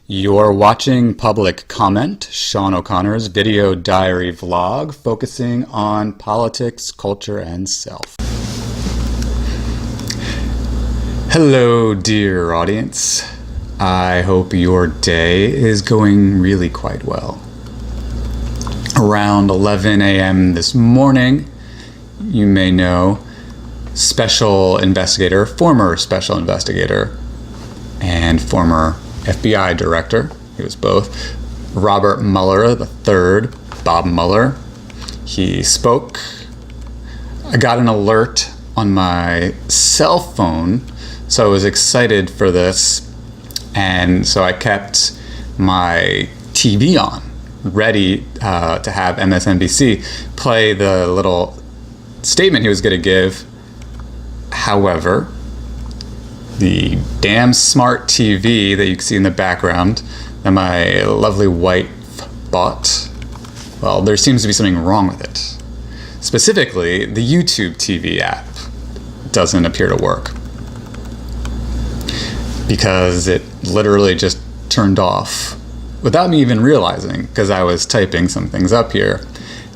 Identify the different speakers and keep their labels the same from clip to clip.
Speaker 1: You're watching Public Comment, Sean O'Connor's video diary vlog focusing on politics, culture, and self. Hello, dear audience. I hope your day is going really quite well. Around 11 a.m. this morning, you may know, former special investigator, and former FBI director, he was both, Robert Mueller III, Bob Mueller. He spoke. I got an alert on my cell phone, so I was excited for this, and so I kept my TV on, ready to have MSNBC play the little statement he was going to give. However, the damn smart TV that you can see in the background that my lovely wife bought, well, there seems to be something wrong with it. Specifically, the YouTube TV app doesn't appear to work because it literally just turned off without me even realizing, because I was typing some things up here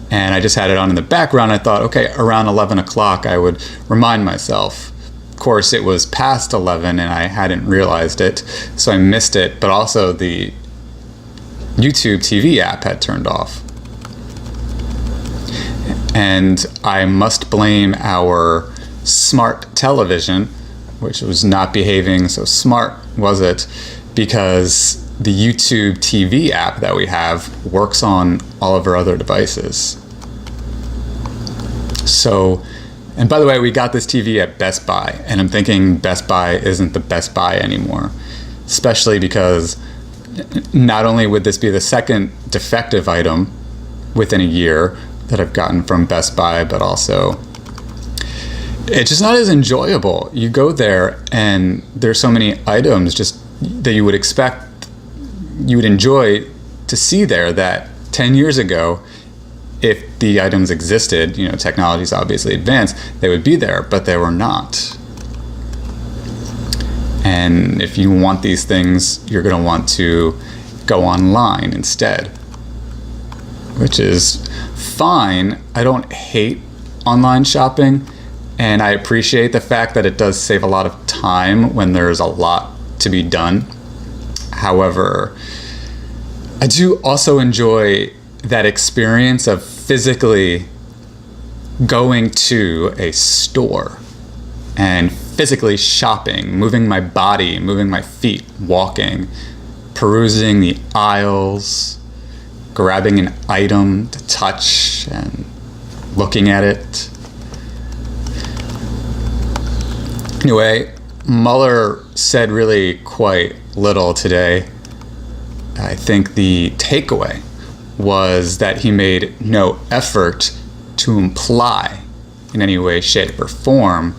Speaker 1: and I just had it on in the background. I thought, okay, around 11 o'clock I would remind myself. Of course, it was past 11 and I hadn't realized it, so I missed it, but also the YouTube TV app had turned off. And I must blame our smart television, which was not behaving so smart, was it? Because the YouTube TV app that we have works on all of our other devices. So, and by the way, we got this TV at Best Buy, and I'm thinking Best Buy isn't the Best Buy anymore, especially because not only would this be the second defective item within a year that I've gotten from Best Buy, but also it's just not as enjoyable. You go there and there's so many items just that you would expect, you would enjoy to see there, that 10 years ago, if the items existed, technology's obviously advanced, they would be there, but they were not. And if you want these things, you're going to want to go online instead, which is fine. I don't hate online shopping, and I appreciate the fact that it does save a lot of time when there's a lot to be done. However, I do also enjoy that experience of physically going to a store and physically shopping, moving my body, moving my feet, walking, perusing the aisles, grabbing an item to touch and looking at it. Anyway, Mueller said really quite little today. I think the takeaway was that he made no effort to imply in any way, shape, or form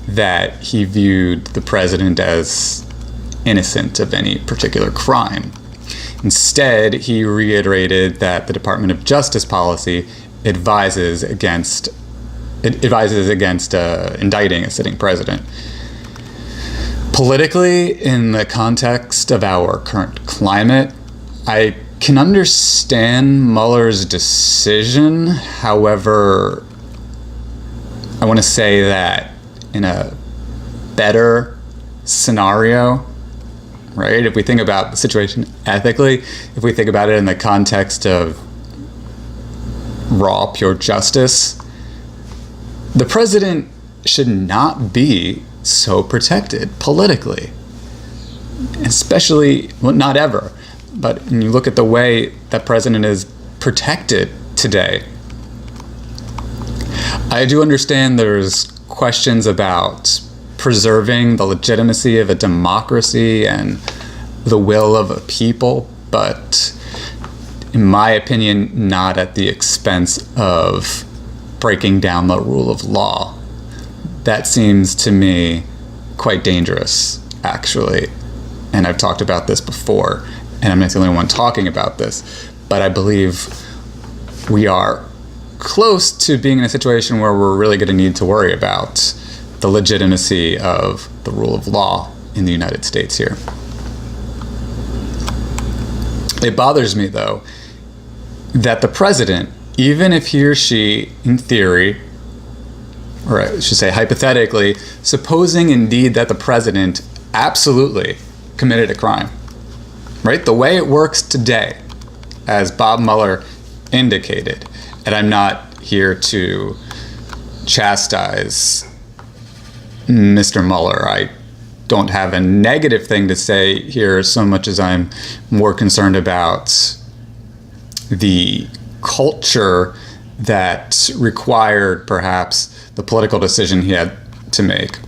Speaker 1: that he viewed the president as innocent of any particular crime. Instead, he reiterated that the Department of Justice policy advises against indicting a sitting president. Politically, in the context of our current climate, I can understand Mueller's decision. However, I want to say that in a better scenario, right? If we think about the situation ethically, if we think about it in the context of raw, pure justice, the president should not be so protected politically, especially, well, not ever. But when you look at the way that president is protected today, I do understand there's questions about preserving the legitimacy of a democracy and the will of a people, but in my opinion, not at the expense of breaking down the rule of law. That seems to me quite dangerous, actually. And I've talked about this before, and I'm not the only one talking about this, but I believe we are close to being in a situation where we're really going to need to worry about the legitimacy of the rule of law in the United States here. It bothers me, though, that the president, even if he or she, in theory, or I should say hypothetically, supposing indeed that the president absolutely committed a crime, right? The way it works today, as Bob Mueller indicated, and I'm not here to chastise Mr. Mueller. I don't have a negative thing to say here so much as I'm more concerned about the culture that required perhaps the political decision he had to make.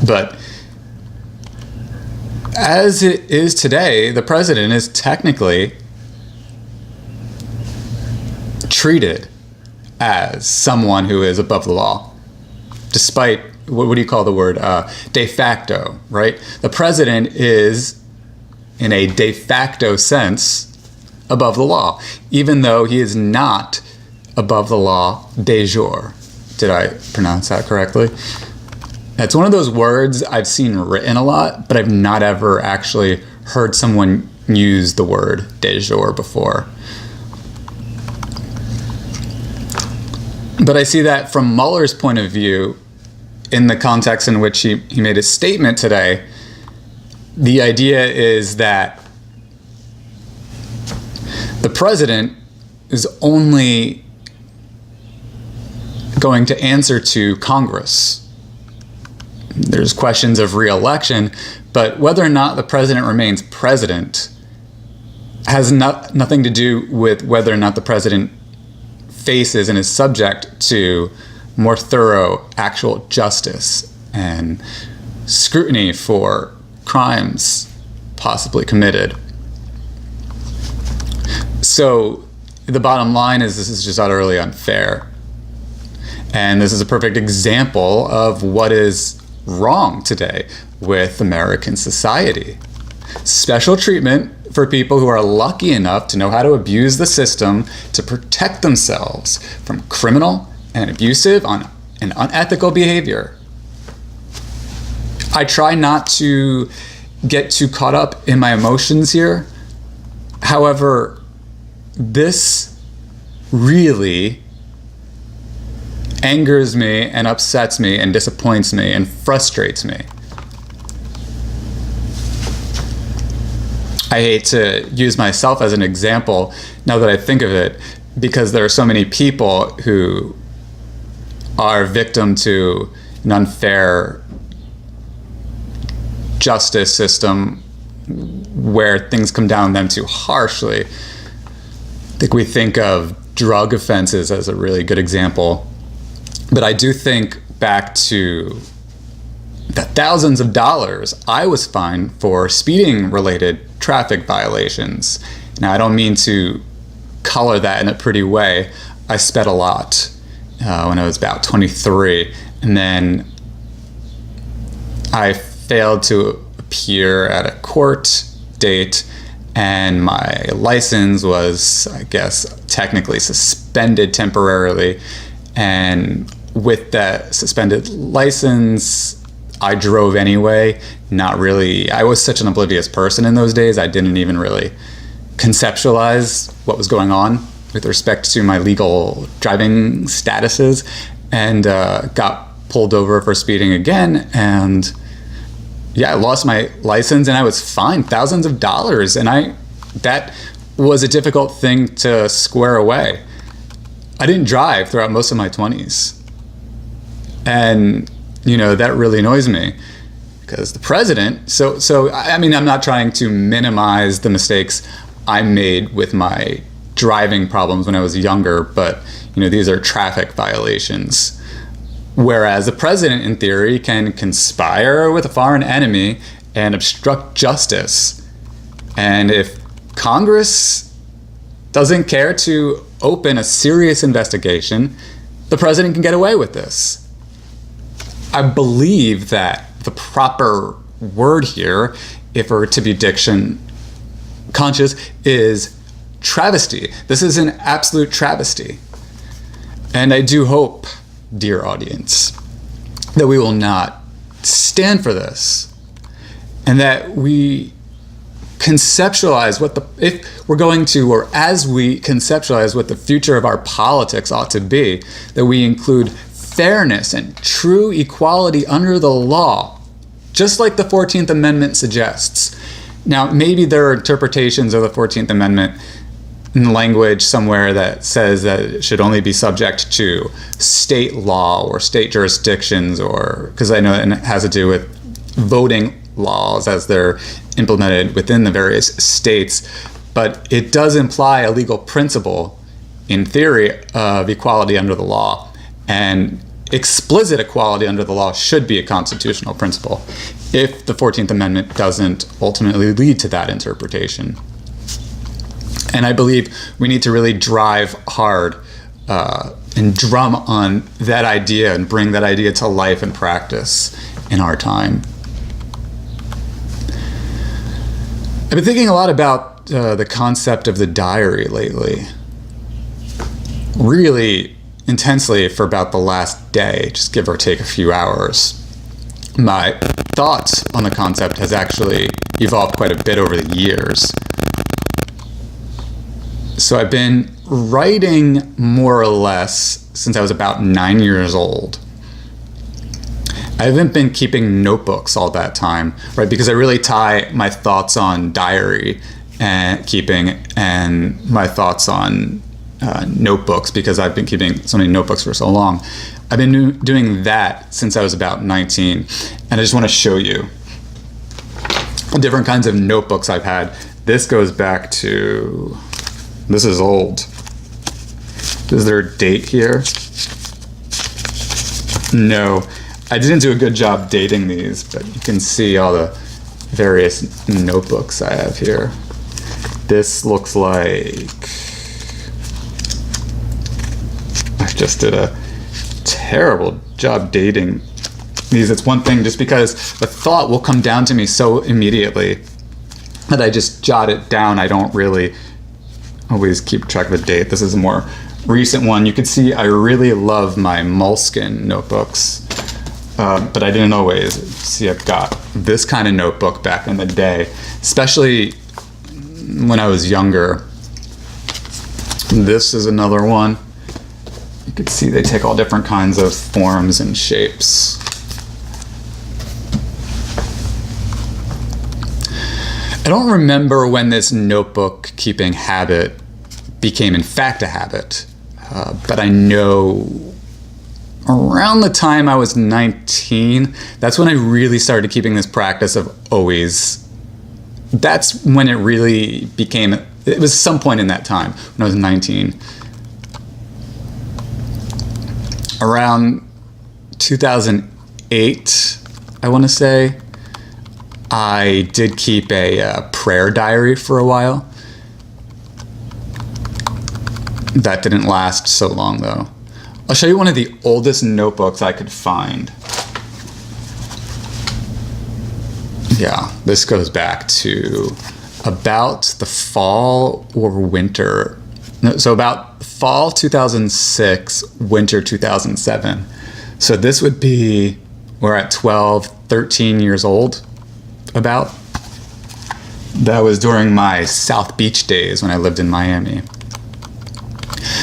Speaker 1: But as it is today, the president is technically treated as someone who is above the law, despite, what do you call the word, de facto, right? The president is, in a de facto sense, above the law, even though he is not above the law de jure. Did I pronounce that correctly? It's one of those words I've seen written a lot, but I've not ever actually heard someone use the word de jure before. But I see that from Mueller's point of view, in the context in which he made his statement today, the idea is that the president is only going to answer to Congress. There's questions of re-election, but whether or not the president remains president has nothing to do with whether or not the president faces and is subject to more thorough actual justice and scrutiny for crimes possibly committed. So the bottom line is, this is just utterly unfair. And this is a perfect example of what is wrong today with American society. Special treatment for people who are lucky enough to know how to abuse the system to protect themselves from criminal and abusive and unethical behavior. I try not to get too caught up in my emotions here. However, this really angers me and upsets me and disappoints me and frustrates me. I hate to use myself as an example now that I think of it, because there are so many people who are victim to an unfair justice system where things come down on them too harshly. I think we think of drug offenses as a really good example. But I do think back to the thousands of dollars I was fined for speeding-related traffic violations. Now, I don't mean to color that in a pretty way. I sped a lot when I was about 23, and then I failed to appear at a court date, and my license was, I guess, technically suspended temporarily. And with that suspended license, I drove anyway. Not really. I was such an oblivious person in those days. I didn't even really conceptualize what was going on with respect to my legal driving statuses, and got pulled over for speeding again. And yeah, I lost my license and I was fined thousands of dollars. And that was a difficult thing to square away. I didn't drive throughout most of my 20s. And, that really annoys me, because the president, I mean, I'm not trying to minimize the mistakes I made with my driving problems when I was younger, but, these are traffic violations. Whereas the president, in theory, can conspire with a foreign enemy and obstruct justice. And if Congress doesn't care to open a serious investigation, the president can get away with this. I believe that the proper word here, if we're to be diction conscious, is travesty. This is an absolute travesty. And I do hope, dear audience, that we will not stand for this, and that we conceptualize if we're going to, or as we conceptualize what the future of our politics ought to be, that we include fairness and true equality under the law, just like the 14th Amendment suggests. Now, maybe there are interpretations of the 14th Amendment in language somewhere that says that it should only be subject to state law or state jurisdictions, or because I know it has to do with voting laws as they're implemented within the various states, but it does imply a legal principle in theory of equality under the law, and explicit equality under the law should be a constitutional principle if the 14th Amendment doesn't ultimately lead to that interpretation. And I believe we need to really drive hard and drum on that idea and bring that idea to life and practice in our time. I've been thinking a lot about the concept of the diary lately, really intensely for about the last day, just give or take a few hours. My thoughts on the concept has actually evolved quite a bit over the years. So I've been writing more or less since I was about 9 years old. I haven't been keeping notebooks all that time, right? Because I really tie my thoughts on diary and keeping and my thoughts on notebooks, because I've been keeping so many notebooks for so long. I've been doing that since I was about 19. And I just want to show you different kinds of notebooks I've had. This goes back to, this is old. Is there a date here? No. I didn't do a good job dating these, but you can see all the various notebooks I have here. This looks like, I just did a terrible job dating these. It's one thing just because the thought will come down to me so immediately that I just jot it down. I don't really always keep track of the date. This is a more recent one. You can see I really love my Moleskine notebooks. But I didn't always. See, I've got this kind of notebook back in the day, especially when I was younger. This is another one. You can see they take all different kinds of forms and shapes. I don't remember when this notebook keeping habit became in fact a habit, but I know around the time I was 19, that's when I really started keeping this practice of always. That's when it really became, it was some point in that time when I was 19. Around 2008, I want to say, I did keep a prayer diary for a while. That didn't last so long though. I'll show you one of the oldest notebooks I could find. Yeah, this goes back to about the fall or winter. So about fall 2006, winter 2007. So this would be, we're at 12, 13 years old, about. That was during my South Beach days when I lived in Miami.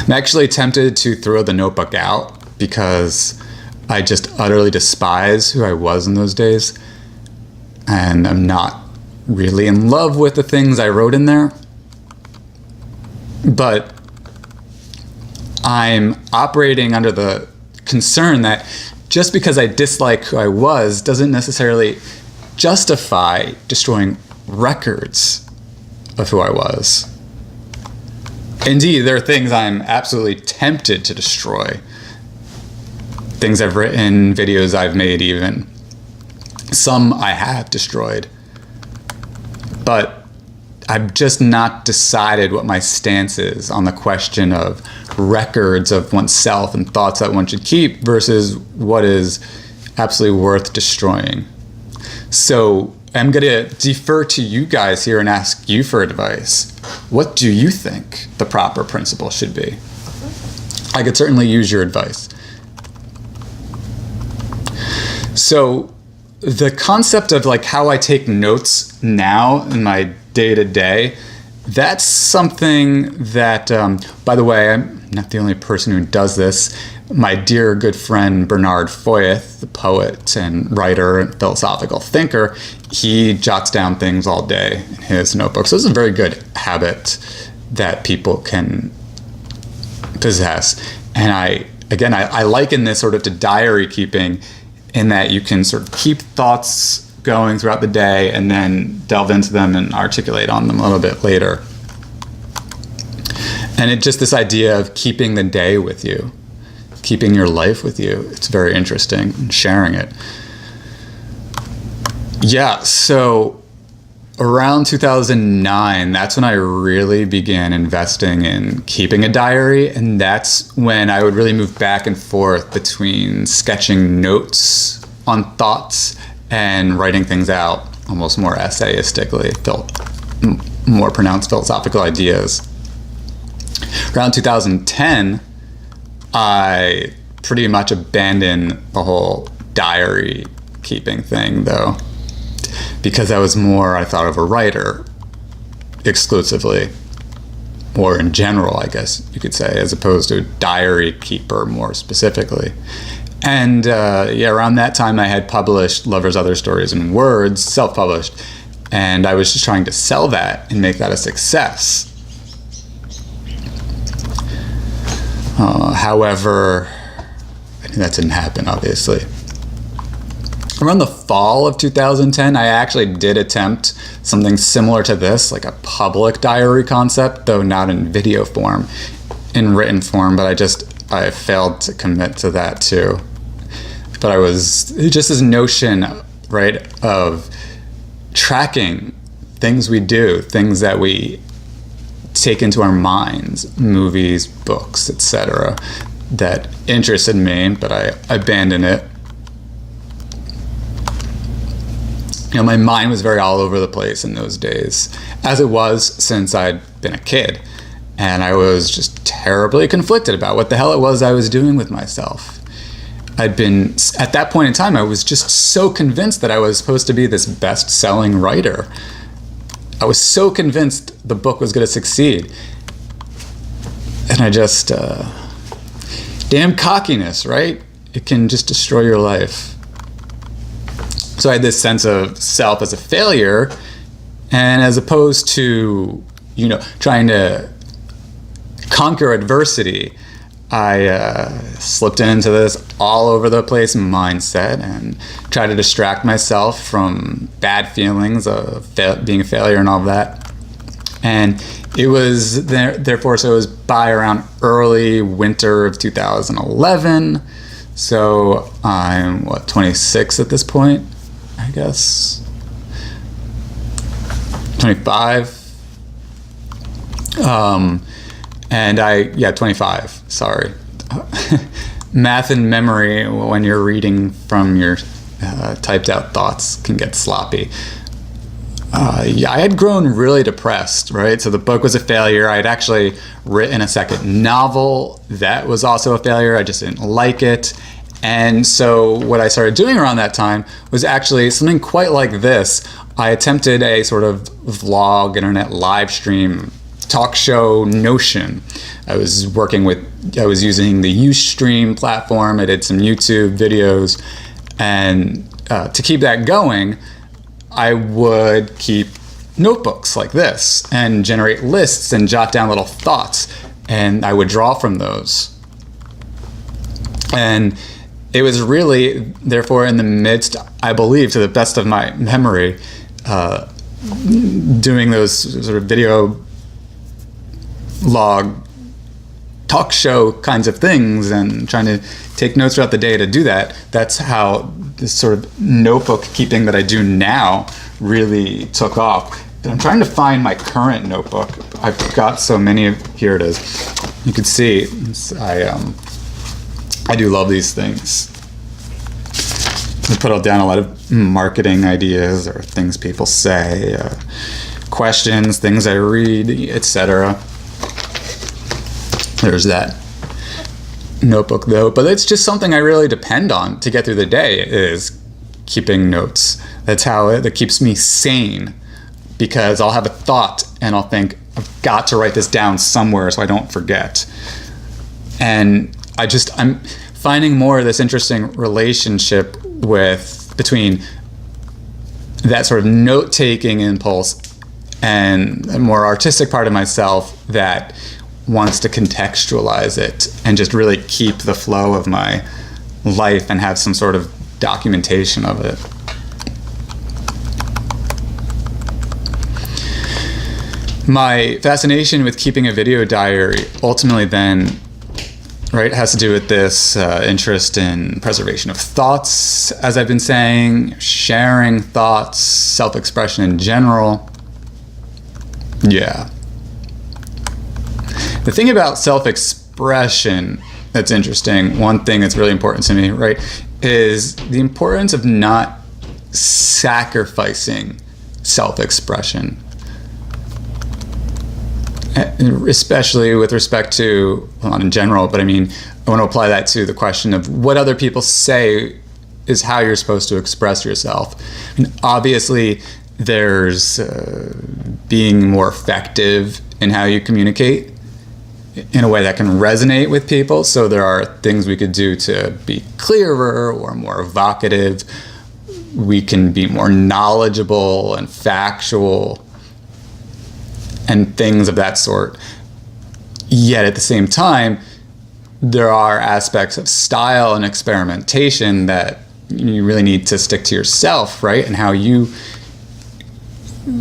Speaker 1: I'm actually tempted to throw the notebook out because I just utterly despise who I was in those days. And I'm not really in love with the things I wrote in there. But I'm operating under the concern that just because I dislike who I was doesn't necessarily justify destroying records of who I was. Indeed, there are things I'm absolutely tempted to destroy. Things I've written, videos I've made even. Some I have destroyed. But I've just not decided what my stance is on the question of records of oneself and thoughts that one should keep versus what is absolutely worth destroying. So I'm going to defer to you guys here and ask you for advice. What do you think the proper principle should be? I could certainly use your advice. So the concept of like how I take notes now in my day-to-day, that's something that, by the way, I'm not the only person who does this. My dear good friend Bernard Foyth, the poet and writer and philosophical thinker, he jots down things all day in his notebook. So it's a very good habit that people can possess. And I liken this sort of to diary keeping, in that you can sort of keep thoughts going throughout the day and then delve into them and articulate on them a little bit later. And it's just this idea of keeping the day with you, keeping your life with you. It's very interesting, and sharing it. Yeah, so around 2009, that's when I really began investing in keeping a diary. And that's when I would really move back and forth between sketching notes on thoughts and writing things out almost more essayistically, more pronounced philosophical ideas. Around 2010, I pretty much abandoned the whole diary keeping thing, though, because I was more, I thought, of a writer exclusively, or in general, I guess you could say, as opposed to a diary keeper more specifically. And around that time I had published Lover's Other Stories in Words, self-published, and I was just trying to sell that and make that a success. However, that didn't happen, obviously. Around the fall of 2010, I actually did attempt something similar to this, like a public diary concept, though not in video form, in written form, but I failed to commit to that too. But I was just this notion, right, of tracking things we do, things that we take into our minds, movies, books, etc., that interested me, but I abandoned it. You know, my mind was very all over the place in those days, as it was since I'd been a kid. And I was just terribly conflicted about what the hell it was I was doing with myself. At that point in time, I was just so convinced that I was supposed to be this best-selling writer. I was so convinced the book was going to succeed. And I just, damn cockiness, right? It can just destroy your life. So I had this sense of self as a failure, and as opposed to, trying to conquer adversity, I slipped into this all over the place mindset and tried to distract myself from bad feelings of being a failure and all of that. And it was therefore, so it was by around early winter of 2011. So I'm 26 at this point, I guess. 25. 25, sorry. Math and memory, when you're reading from your typed out thoughts, can get sloppy. I had grown really depressed, right? So the book was a failure. I had actually written a second novel that was also a failure. I just didn't like it. And so what I started doing around that time was actually something quite like this. I attempted a sort of vlog, internet live stream, talk show notion. I was using the Ustream platform. I did some YouTube videos, and to keep that going, I would keep notebooks like this and generate lists and jot down little thoughts, and I would draw from those. And it was really, therefore, in the midst, I believe, to the best of my memory, doing those sort of video log talk show kinds of things and trying to take notes throughout the day to do that. That's how this sort of notebook keeping that I do now really took off. And I'm trying to find my current notebook. I've got so many here it is. You can see I do love these things. I put down a lot of marketing ideas or things people say, questions, things I read, etc. There's that notebook though, but it's just something I really depend on to get through the day, is keeping notes. That's how that keeps me sane, because I'll have a thought and I'll think, I've got to write this down somewhere so I don't forget. And I'm finding more of this interesting relationship between that sort of note-taking impulse and a more artistic part of myself that wants to contextualize it and just really keep the flow of my life and have some sort of documentation of it. My fascination with keeping a video diary ultimately then, right, has to do with this interest in preservation of thoughts, as I've been saying, sharing thoughts, self-expression in general. Yeah. The thing about self-expression that's interesting, one thing that's really important to me, right, is the importance of not sacrificing self-expression. Especially with respect to, well, not in general, but I mean, I want to apply that to the question of what other people say is how you're supposed to express yourself. I mean, obviously, there's being more effective in how you communicate in a way that can resonate with people. So there are things we could do to be clearer or more evocative. We can be more knowledgeable and factual and things of that sort. Yet at the same time, there are aspects of style and experimentation that you really need to stick to yourself, right? And how you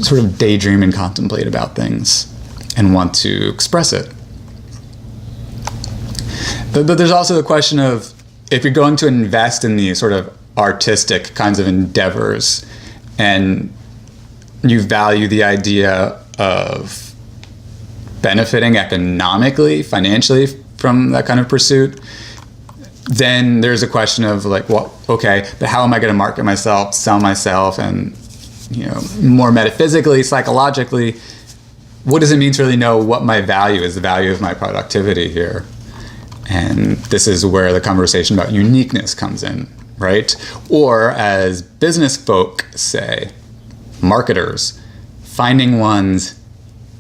Speaker 1: sort of daydream and contemplate about things and want to express it. But there's also the question of, if you're going to invest in these sort of artistic kinds of endeavors and you value the idea of benefiting economically, financially from that kind of pursuit, then there's a question of like, well, okay, but how am I going to market myself, sell myself, and, you know, more metaphysically, psychologically, what does it mean to really know what my value is, the value of my productivity here? And this is where the conversation about uniqueness comes in, right? Or as business folk say, marketers, finding one's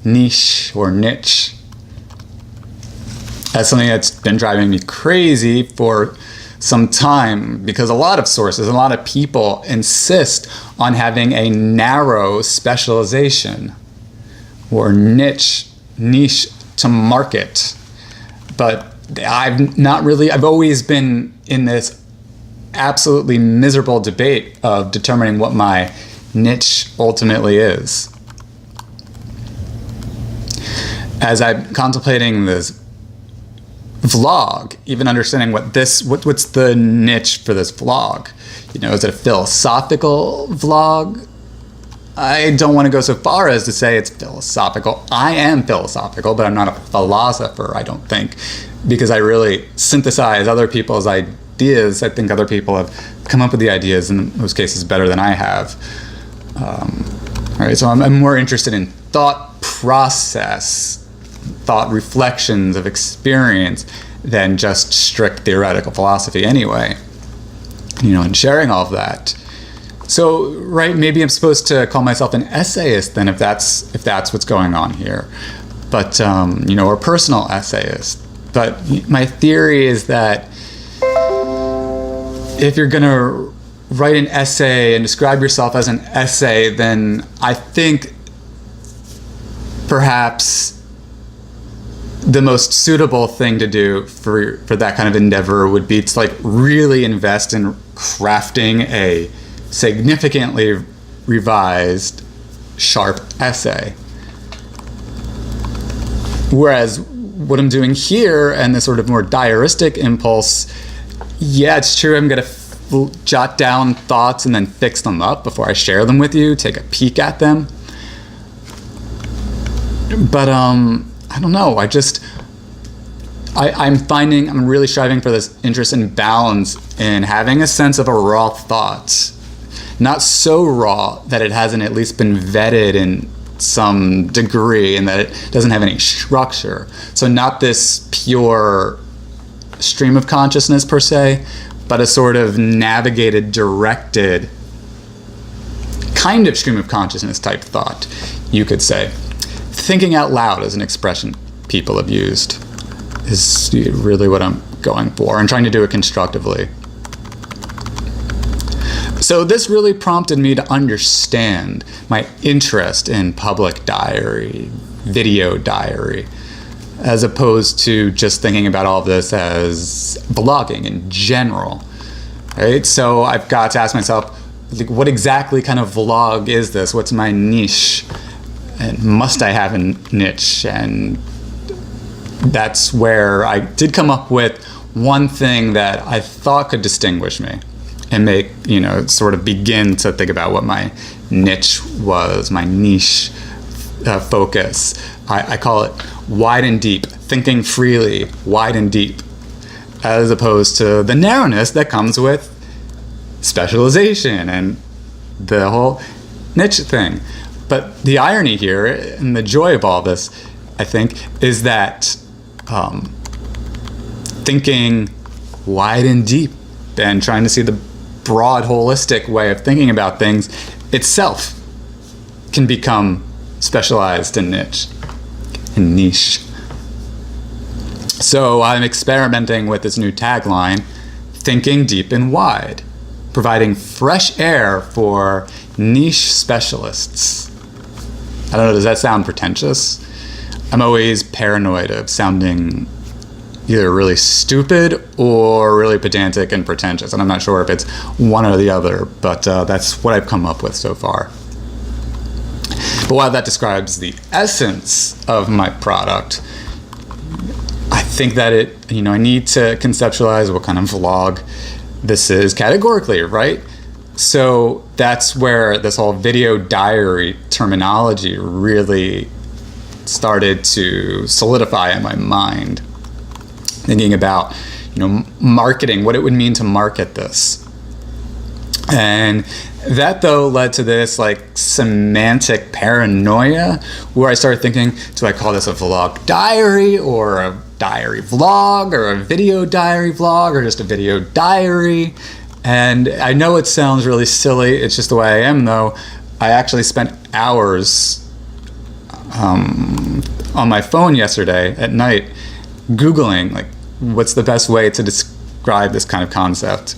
Speaker 1: niche or niche. That's something that's been driving me crazy for some time, because a lot of sources, a lot of people insist on having a narrow specialization or niche to market. But I've always been in this absolutely miserable debate of determining what my niche ultimately is. As I'm contemplating this vlog, even understanding what's the niche for this vlog. You know, is it a philosophical vlog? I don't want to go so far as to say it's philosophical. I am philosophical, but I'm not a philosopher, I don't think, because I really synthesize other people's ideas. I think other people have come up with the ideas in most cases better than I have. Right, so I'm more interested in thought process, thought reflections of experience, than just strict theoretical philosophy anyway. You know, and sharing all of that. So, right, maybe I'm supposed to call myself an essayist then, if that's what's going on here. But, you know, or personal essayist. But my theory is that if you're going to write an essay and describe yourself as an essay, then I think perhaps the most suitable thing to do for that kind of endeavor would be to like really invest in crafting a significantly revised, sharp essay. Whereas what I'm doing here and the sort of more diaristic impulse, yeah, it's true, I'm going to jot down thoughts and then fix them up before I share them with you, take a peek at them. But I don't know, I'm really striving for this interest in balance in having a sense of a raw thought. Not so raw that it hasn't at least been vetted in some degree and that it doesn't have any structure. So not this pure stream of consciousness per se, but a sort of navigated, directed kind of stream of consciousness type thought, you could say. Thinking out loud is an expression people have used, is really what I'm going for, and trying to do it constructively. So this really prompted me to understand my interest in public diary, video diary, as opposed to just thinking about all of this as blogging in general, right? So I've got to ask myself, like, what exactly kind of vlog is this? What's my niche? And must I have a niche? And that's where I did come up with one thing that I thought could distinguish me and make, sort of begin to think about what my niche was, my niche focus. I call it wide and deep, thinking freely, wide and deep, as opposed to the narrowness that comes with specialization and the whole niche thing. But the irony here and the joy of all this, I think, is that thinking wide and deep and trying to see the broad, holistic way of thinking about things itself can become specialized and niche. So I'm experimenting with this new tagline, thinking deep and wide, providing fresh air for niche specialists. I don't know, does that sound pretentious? I'm always paranoid of sounding either really stupid or really pedantic and pretentious, and I'm not sure if it's one or the other, but that's what I've come up with so far. But while that describes the essence of my product, I think that I need to conceptualize what kind of vlog this is categorically, right? So that's where this whole video diary terminology really started to solidify in my mind. Thinking about, marketing, what it would mean to market this. And that, though, led to this semantic paranoia where I started thinking, do I call this a vlog diary or a diary vlog or a video diary vlog or just a video diary? And I know it sounds really silly. It's just the way I am, though. I actually spent hours on my phone yesterday at night Googling, what's the best way to describe this kind of concept.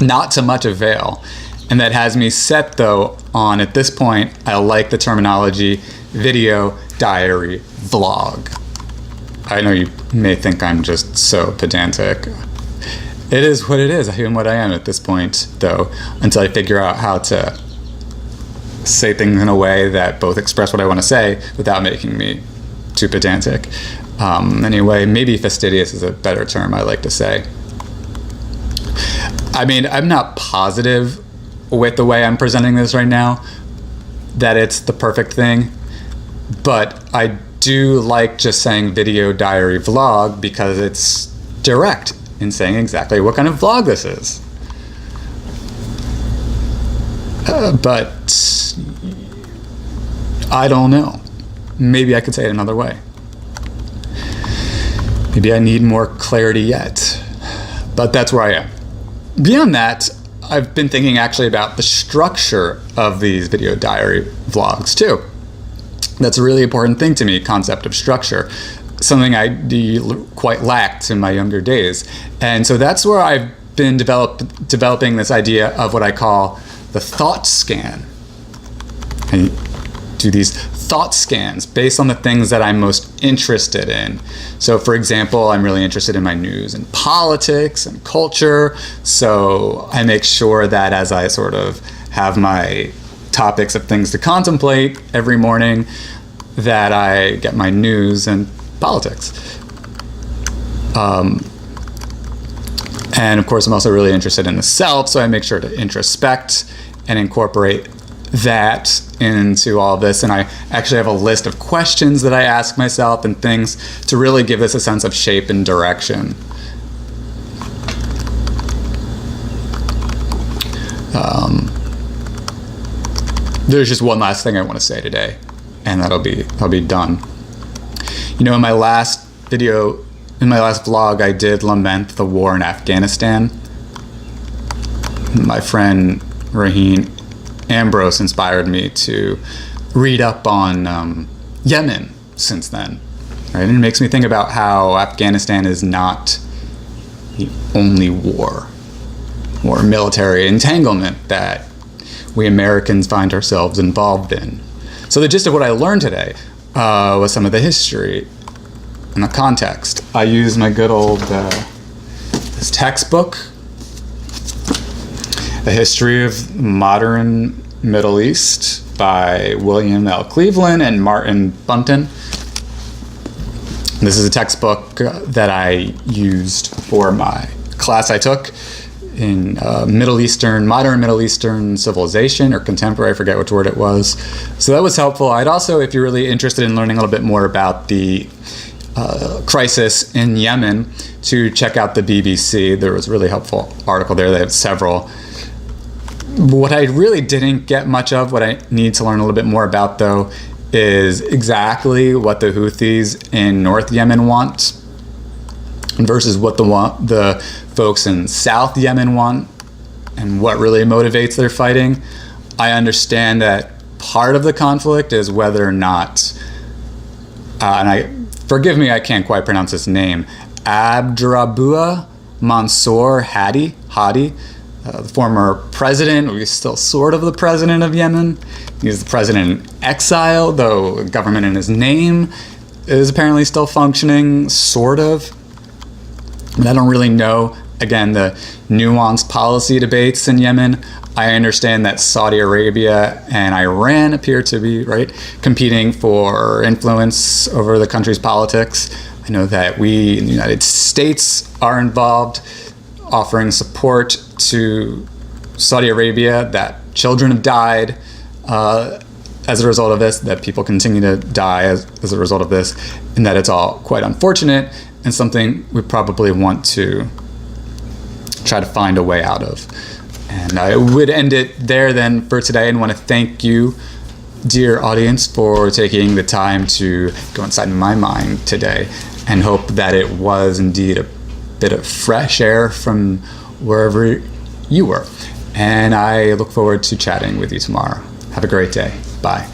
Speaker 1: Not to much avail. And that has me set, though, on, at this point, I like the terminology video diary vlog. I know you may think I'm just so pedantic. It is what it is. I am what I am at this point, though, until I figure out how to say things in a way that both express what I want to say without making me too pedantic. Anyway, maybe fastidious is a better term I like to say. I mean, I'm not positive with the way I'm presenting this right now that it's the perfect thing, but I do like just saying video diary vlog because it's direct in saying exactly what kind of vlog this is. But I don't know. Maybe I could say it another way. Maybe I need more clarity yet. But that's where I am. Beyond that, I've been thinking actually about the structure of these video diary vlogs too. That's a really important thing to me, concept of structure. Something I quite lacked in my younger days. And so that's where I've been developing this idea of what I call the thought scan. And do these thought scans based on the things that I'm most interested in. So for example, I'm really interested in my news and politics and culture. So I make sure that as I sort of have my topics of things to contemplate every morning, that I get my news and politics. And of course, I'm also really interested in the self, so I make sure to introspect and incorporate that into all this. And I actually have a list of questions that I ask myself and things to really give this a sense of shape and direction. There's just one last thing I want to say today, and I'll be done. In my last vlog, I did lament the war in Afghanistan. My friend Raheen Ambrose inspired me to read up on Yemen since then. Right? And it makes me think about how Afghanistan is not the only war or military entanglement that we Americans find ourselves involved in. So the gist of what I learned today was some of the history and the context. I used my good old this textbook, The History of Modern Middle East by William L. Cleveland and Martin Bunton. This is a textbook that I used for my class I took in modern Middle Eastern civilization or contemporary, I forget which word it was. So that was helpful. I'd also, if you're really interested in learning a little bit more about the crisis in Yemen, to check out the BBC. There was a really helpful article there. They have several. What I really didn't get much of, what I need to learn a little bit more about though, is exactly what the Houthis in North Yemen want versus what the folks in South Yemen want and what really motivates their fighting. I understand that part of the conflict is whether or not, forgive me, I can't quite pronounce his name, Abdurrabbuh Mansour Hadi, the former president, or he's still sort of the president of Yemen. He's the president in exile, though government in his name is apparently still functioning, sort of. But I don't really know, again, the nuanced policy debates in Yemen. I understand that Saudi Arabia and Iran appear to be, competing for influence over the country's politics. I know that we in the United States are involved, offering support to Saudi Arabia, that children have died as a result of this, that people continue to die as a result of this, and that it's all quite unfortunate and something we probably want to try to find a way out of. And I would end it there then for today, and want to thank you, dear audience, for taking the time to go inside my mind today, and hope that it was indeed a bit of fresh air from wherever you were. And I look forward to chatting with you tomorrow. Have a great day. Bye.